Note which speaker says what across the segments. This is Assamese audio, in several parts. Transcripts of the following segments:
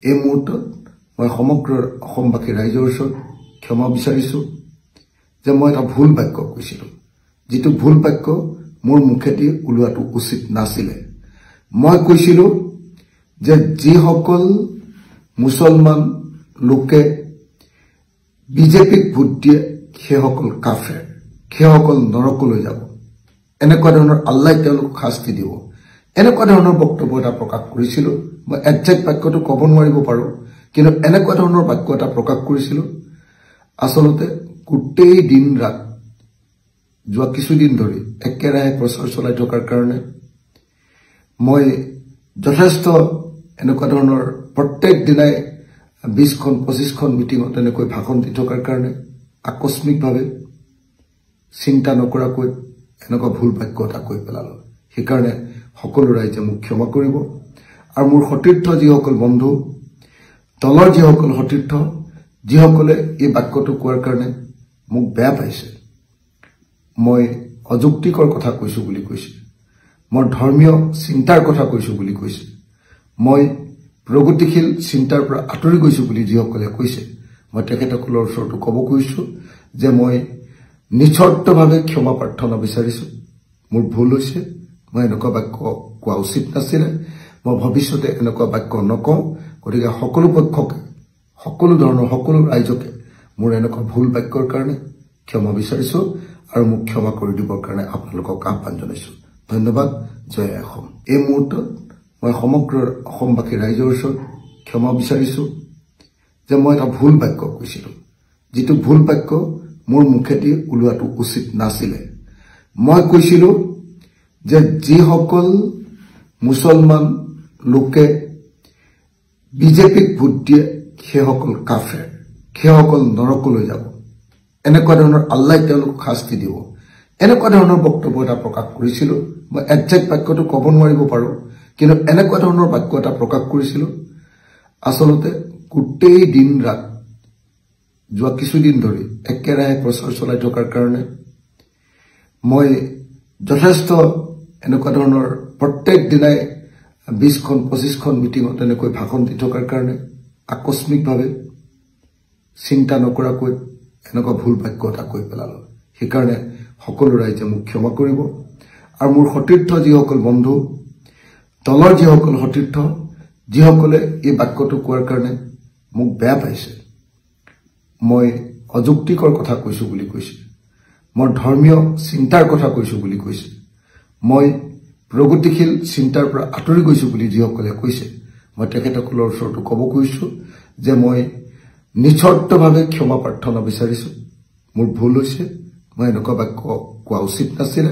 Speaker 1: এই মুহূৰ্তত মই সমগ্ৰ অসমবাসী ৰাইজৰ ওচৰত ক্ষমা বিচাৰিছো যে মই এটা ভুল বাক্য কৈছিলো যেটো ভুল বাক্য মোৰ মুখেদি ওলোৱাটো উচিত নাছিল মই কৈছিলো যে যিসকল মুছলমান লোকে বিজেপিক ভোট দিয়ে সেইসকল কাফেৰ সেইসকল নৰকলৈ যাব এনেকুৱা ধৰণৰ আল্লাহই তেওঁলোকক শাস্তি দিব এনেকুৱা ধৰণৰ বক্তব্য এটা প্ৰকাশ কৰিছিলো মই একজেক্ট বাক্যটো ক'ব নোৱাৰিব পাৰো কিন্তু এনেকুৱা ধৰণৰ বাক্য এটা প্ৰকাশ কৰিছিলো আসলতে গোটেই দিন ৰাত যোৱা কিছুদিন ধৰি একেৰাহে প্ৰচাৰ চলাই থকাৰ কাৰণে মই যথেষ্ট এনেকুৱা ধৰণৰ প্ৰত্যেক দিনাই 20খন 25খন মিটিঙত এনেকৈ ভাষণ দি থকাৰ কাৰণে আকস্মিকভাৱে চিন্তা নকৰাকৈ এনেকুৱা ভুল বাক্য এটা কৈ পেলালো সেইকাৰণে সকলো ৰাইজে মোক ক্ষমা কৰিব আৰু মোৰ সতীৰ্থ যিসকল বন্ধু দলৰ যিসকল সতীৰ্থ যিসকলে এই বাক্যটো কোৱাৰ কাৰণে মোক বেয়া পাইছে মই অযুক্তিকৰ কথা কৈছো বুলি কৈছে মই ধৰ্মীয় চিন্তাৰ কথা কৈছো বুলি কৈছে মই প্ৰগতিশীল চিন্তাৰ পৰা আঁতৰি গৈছো বুলি যিসকলে কৈছে মই তেখেতসকলৰ ওচৰত ক'ব কৈছো যে মই নিশ্চতভাৱে ক্ষমা প্ৰাৰ্থনা বিচাৰিছো মোৰ ভুল হৈছে মই এনেকুৱা বাক্য কোৱা উচিত নাছিল মই ভৱিষ্যতে এনেকুৱা বাক্য নকওঁ গতিকে সকলো পক্ষকে সকলো ধৰণৰ সকলো ৰাইজকে মোৰ এনেকুৱা ভুল বাক্যৰ কাৰণে ক্ষমা বিচাৰিছো আৰু মোক ক্ষমা কৰি দিবৰ কাৰণে আপোনালোকক আহ্বান জনাইছো ধন্যবাদ জয় অসম এই মুহূৰ্তত মই সমগ্ৰ অসমবাসী ৰাইজৰ ওচৰত ক্ষমা বিচাৰিছো যে মই এটা ভুল বাক্য কৈছিলো যেটো ভুল বাক্য মোৰ মুখেদি ওলোৱাটো উচিত নাছিল মই কৈছিলো যে যিসকল মুছলমান লোকে বিজেপিক ভোট দিয়ে সেইসকল কাফেৰ সেইসকল নৰকলৈ যাব এনেকুৱা ধৰণৰ আল্লাহই তেওঁলোকক শাস্তি দিব এনেকুৱা ধৰণৰ বক্তব্য এটা প্ৰকাশ কৰিছিলো মই একজেক্ট বাক্যটো ক'ব নোৱাৰিব পাৰো কিন্তু এনেকুৱা ধৰণৰ বাক্য এটা প্ৰকাশ কৰিছিলো আসলতে গোটেই দিন ৰাত যোৱা কিছুদিন ধৰি একেৰাহে প্ৰচাৰ চলাই থকাৰ কাৰণে মই যথেষ্ট এনেকুৱা ধৰণৰ প্ৰত্যেক দিনাই 20খন 25খন মিটিঙত এনেকৈ ভাষণ দি থকাৰ কাৰণে আকস্মিকভাৱে চিন্তা নকৰাকৈ এনেকুৱা ভুল বাক্য এটা কৈ পেলালো সেইকাৰণে সকলো ৰাইজে মোক ক্ষমা কৰিব আৰু মোৰ সতীৰ্থ যিসকল বন্ধু দলৰ যিসকল সতীৰ্থ যিসকলে এই বাক্যটো কোৱাৰ কাৰণে মোক বেয়া পাইছে মই অযুক্তিকৰ কথা কৈছো বুলি কৈছে মই ধৰ্মীয় চিন্তাৰ কথা কৈছো বুলি কৈছে মই প্ৰগতিশীল চিন্তাৰ পৰা আঁতৰি গৈছো বুলি যিসকলে কৈছে মই তেখেতসকলৰ ওচৰত ক'ব কৈছো যে মই নিশ্চতভাৱে ক্ষমা প্ৰাৰ্থনা বিচাৰিছো মোৰ ভুল হৈছে মই এনেকুৱা বাক্য কোৱা উচিত নাছিল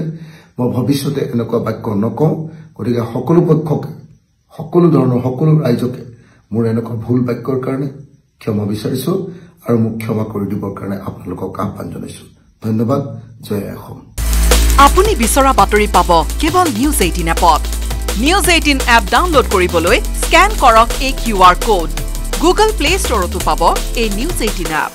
Speaker 1: মই ভৱিষ্যতে এনেকুৱা বাক্য নকওঁ গতিকে সকলো পক্ষকে সকলো ধৰণৰ সকলো ৰাইজকে মোৰ এনেকুৱা ভুল বাক্যৰ কাৰণে ক্ষমা বিচাৰিছো আৰু মোক ক্ষমা কৰি দিবৰ কাৰণে আপোনালোকক আহ্বান জনাইছো ধন্যবাদ জয় অসম
Speaker 2: আপুনি বিচৰা বাতৰি পাব কেৱল নিউজ 18 এপত নিউজ 18 এপ ডাউনলোড কৰিবলৈ স্ক্যান কৰক এই QR কোড গুগল প্লে ষ্টৰতো পাব এই নিউজ 18 এপ